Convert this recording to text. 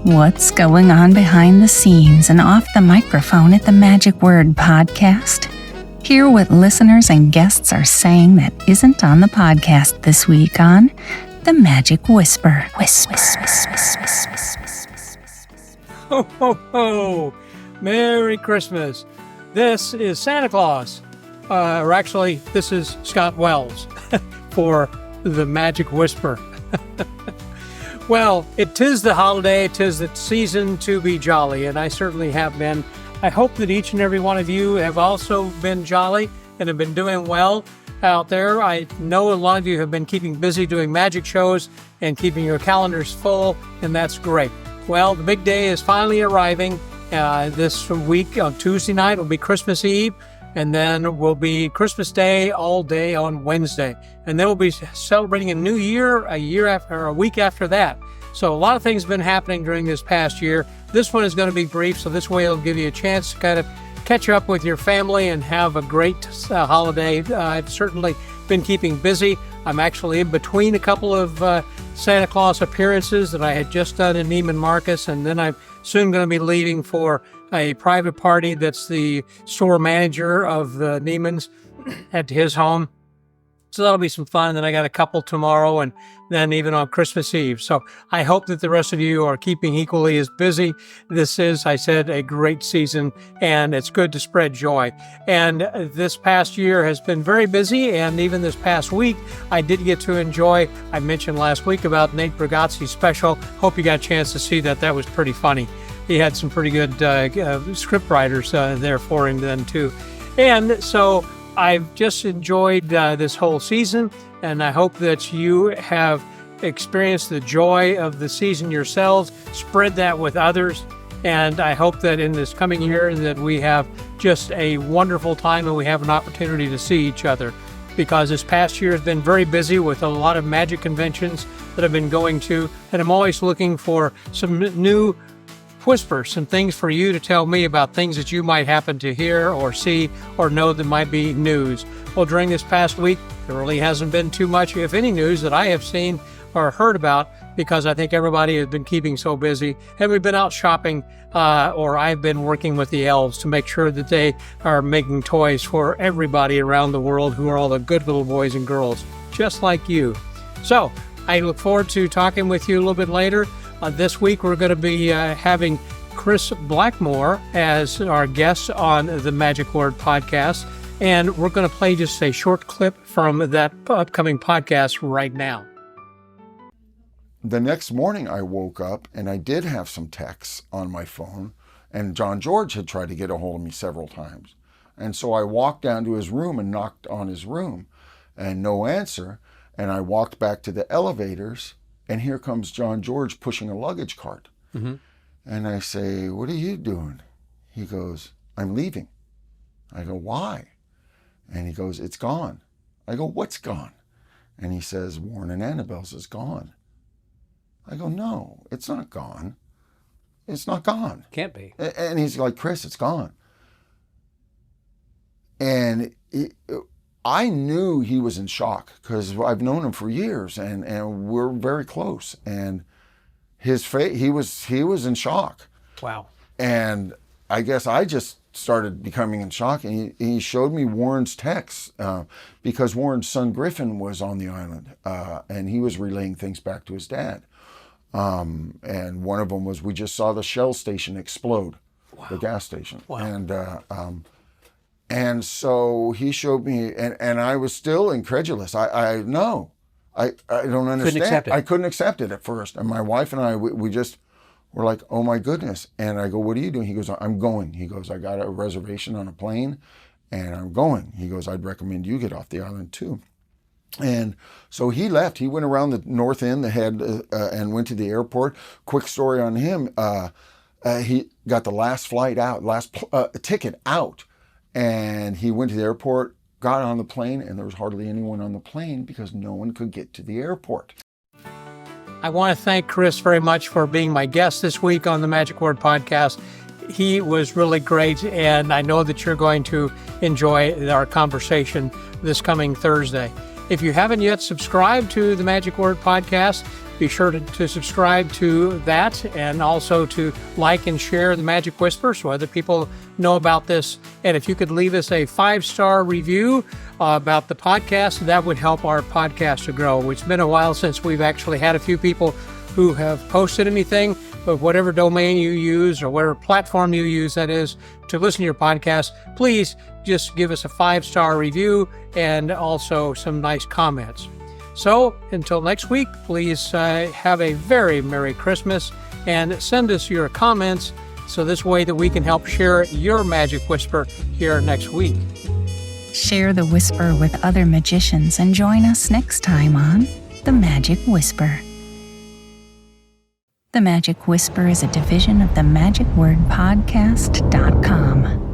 What's going on behind the scenes and off the microphone at the Magic Word podcast? Hear what listeners and guests are saying that isn't on the podcast this week on The Magic Whisper. Ho, ho, ho! Merry Christmas. This is Santa Claus. Or actually, this is Scott Wells for The Magic Whisper. Well, it is the holiday, it is the season to be jolly, and I certainly have been. I hope that each and every one of you have also been jolly and have been doing well out there. I know a lot of you have been keeping busy doing magic shows and keeping your calendars full, and that's great. Well, the big day is finally arriving. This week on Tuesday night will be Christmas Eve, and then will be Christmas Day all day on Wednesday. And then we'll be celebrating a new year, a week after that. So a lot of things have been happening during this past year. This one is going to be brief, so this way it'll give you a chance to kind of catch up with your family and have a great holiday. I've certainly been keeping busy. I'm actually in between a couple of Santa Claus appearances that I had just done in Neiman Marcus, and then I'm soon going to be leaving for a private party that's the store manager of the Neiman's at his home. So that'll be some fun. And then I got a couple tomorrow and then even on Christmas Eve. So I hope that the rest of you are keeping equally as busy. This is, I said, a great season, and it's good to spread joy. And this past year has been very busy, and even this past week, I did get to enjoy, I mentioned last week about Nate Bargatze's special. Hope you got a chance to see that. That was pretty funny. He had some pretty good script writers there for him then too. And so I've just enjoyed this whole season, and I hope that you have experienced the joy of the season yourselves, spread that with others, and I hope that in this coming year that we have just a wonderful time and we have an opportunity to see each other, because this past year has been very busy with a lot of magic conventions that I've been going to, and I'm always looking for some new whisper, some things for you to tell me about things that you might happen to hear or see or know that might be news. Well, during this past week, there really hasn't been too much, if any, news that I have seen or heard about, because I think everybody has been keeping so busy. And we've been out shopping, or I've been working with the elves to make sure that they are making toys for everybody around the world who are all the good little boys and girls, just like you. So I look forward to talking with you a little bit later. This week, we're going to be having Chris Blackmore as our guest on the Magic Word podcast, and we're going to play just a short clip from that upcoming podcast right now. The next morning, I woke up, and I did have some texts on my phone, and John George had tried to get a hold of me several times. And so I walked down to his room and knocked on his room, and no answer, and I walked back to the elevators, and here comes John George pushing a luggage cart. Mm-hmm. And I say, "What are you doing?" He goes, "I'm leaving." I go, "Why?" And he goes, "It's gone." I go, "What's gone?" And he says, "Warren and Annabelle's is gone." I go, "No, it's not gone. It's not gone. Can't be." And he's like, "Chris, it's gone." And I knew he was in shock because I've known him for years, and we're very close. And his face, he was in shock. Wow. And I guess I just started becoming in shock. And he showed me Warren's texts because Warren's son Griffin was on the island, and he was relaying things back to his dad. And one of them was, we just saw the Shell station explode, wow. The gas station. Wow. And so he showed me, and I was still incredulous. I don't understand. Couldn't accept it. I couldn't accept it at first. And my wife and I, we just were like, "Oh my goodness." And I go, "What are you doing?" He goes, "I'm going." He goes, "I got a reservation on a plane and I'm going." He goes, "I'd recommend you get off the island too." And so he left. He went around the north end, the head, and went to the airport. Quick story on him. He got the last flight out, ticket out. And he went to the airport, got on the plane, and there was hardly anyone on the plane because no one could get to the airport. I want to thank Chris very much for being my guest this week on the Magic Word podcast. He was really great, and I know that you're going to enjoy our conversation this coming Thursday. If you haven't yet subscribed to the Magic Word Podcast, be sure to subscribe to that, and also to like and share the Magic Whisper so other people know about this. And if you could leave us a 5-star review about the podcast, that would help our podcast to grow. It's been a while since we've actually had a few people who have posted anything, but whatever domain you use or whatever platform you use, that is, to listen to your podcast, please just give us a 5-star review and also some nice comments. So until next week, please have a very Merry Christmas and send us your comments so this way that we can help share your Magic Whisper here next week. Share the whisper with other magicians and join us next time on The Magic Whisper. The Magic Whisper is a division of the MagicWordPodcast.com.